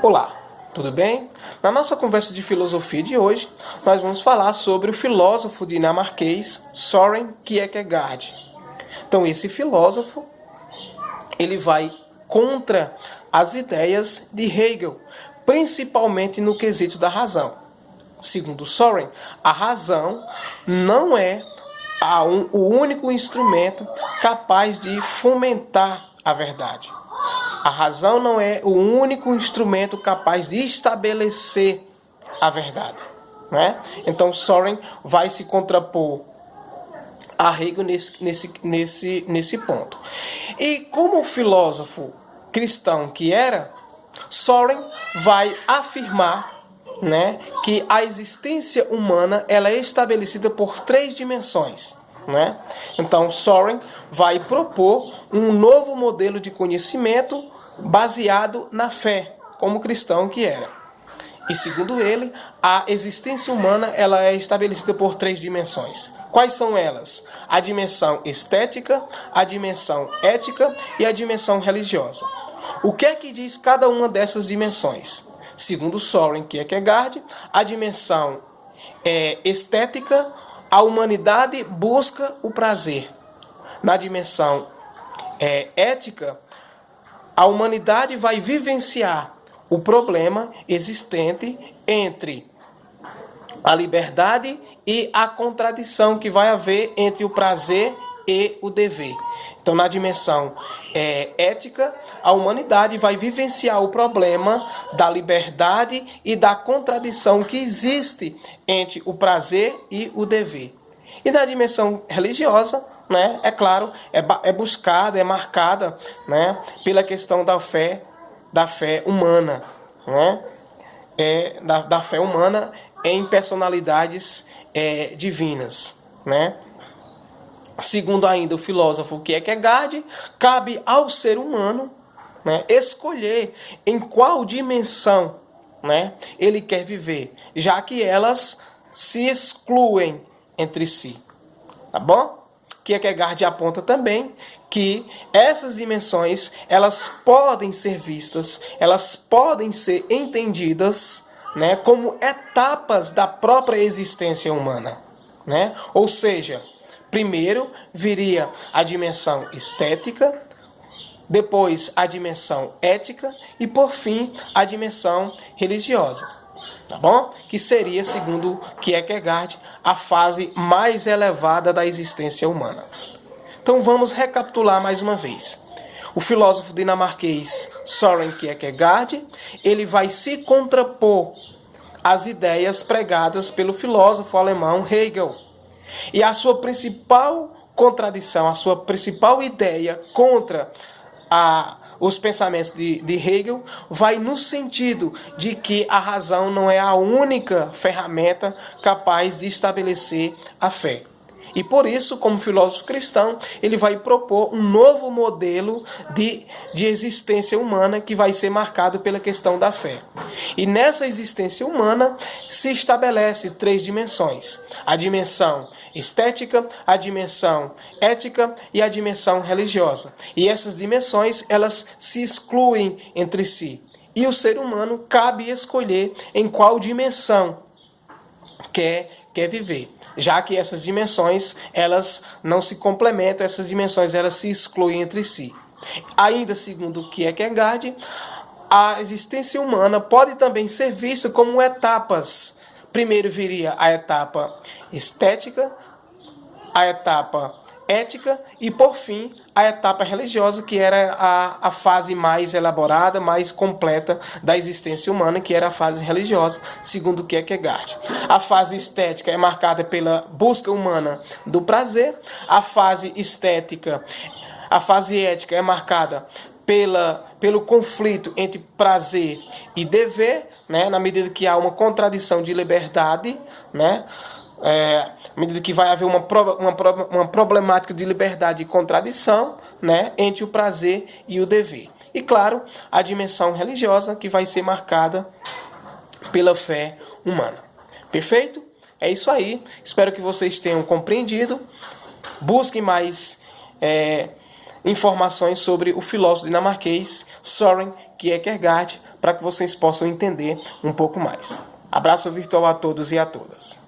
Olá, tudo bem? Na nossa conversa de filosofia de hoje, nós vamos falar sobre o filósofo dinamarquês Søren Kierkegaard. Então, esse filósofo, ele vai contra as ideias de Hegel, principalmente no quesito da razão. Segundo Søren, a razão não é o único instrumento capaz de fomentar a verdade. A razão não é o único instrumento capaz de estabelecer a verdade, né? Então Søren vai se contrapor a Hegel nesse ponto. E como filósofo cristão que era, Søren vai afirmar, né, que a existência humana ela é estabelecida por 3 dimensões. Né? Então, Søren vai propor um novo modelo de conhecimento baseado na fé, como cristão que era. E segundo ele, a existência humana ela é estabelecida por 3 dimensões. Quais são elas? A dimensão estética, a dimensão ética e a dimensão religiosa. O que é que diz cada uma dessas dimensões? Segundo Søren Kierkegaard, a dimensão estética, a humanidade busca o prazer. Na dimensão ética, a humanidade vai vivenciar o problema existente entre a liberdade e a contradição que vai haver entre o prazer e o dever. Então, na dimensão ética, a humanidade vai vivenciar o problema da liberdade e da contradição que existe entre o prazer e o dever. E na dimensão religiosa, né, é claro, é buscada, é marcada, né, pela questão da fé humana, né, da fé humana em personalidades divinas, né? Segundo ainda o filósofo Kierkegaard, cabe ao ser humano, né, escolher em qual dimensão, né, ele quer viver, já que elas se excluem entre si. Tá bom? Kierkegaard aponta também que essas dimensões elas podem ser vistas, elas podem ser entendidas, né, como etapas da própria existência humana. Né? Ou seja, primeiro viria a dimensão estética, depois a dimensão ética e, por fim, a dimensão religiosa. Tá bom? Que seria, segundo Kierkegaard, a fase mais elevada da existência humana. Então vamos recapitular mais uma vez. O filósofo dinamarquês Søren Kierkegaard, ele vai se contrapor às ideias pregadas pelo filósofo alemão Hegel. E a sua principal contradição, a sua principal ideia contra os pensamentos de Hegel vai no sentido de que a razão não é a única ferramenta capaz de estabelecer a fé. E por isso, como filósofo cristão, ele vai propor um novo modelo de existência humana que vai ser marcado pela questão da fé. E nessa existência humana se estabelece 3 dimensões. A dimensão estética, a dimensão ética e a dimensão religiosa. E essas dimensões, elas se excluem entre si. E o ser humano cabe escolher em qual dimensão quer viver. Já que essas dimensões, elas não se complementam, essas dimensões, elas se excluem entre si. Ainda segundo Kierkegaard, a existência humana pode também ser vista como etapas. Primeiro viria a etapa estética, a etapa ética e, por fim, a etapa religiosa, que era a fase mais elaborada, mais completa da existência humana, que era a fase religiosa, segundo Kierkegaard. A fase estética é marcada pela busca humana do prazer, a fase ética é marcada pelo conflito entre prazer e dever, né, na medida que há uma contradição de liberdade, né, à medida que vai haver uma problemática de liberdade e contradição, né, entre o prazer e o dever. E, claro, a dimensão religiosa, que vai ser marcada pela fé humana. Perfeito? É isso aí. Espero que vocês tenham compreendido. Busquem mais informações sobre o filósofo dinamarquês Søren Kierkegaard, para que vocês possam entender um pouco mais. Abraço virtual a todos e a todas.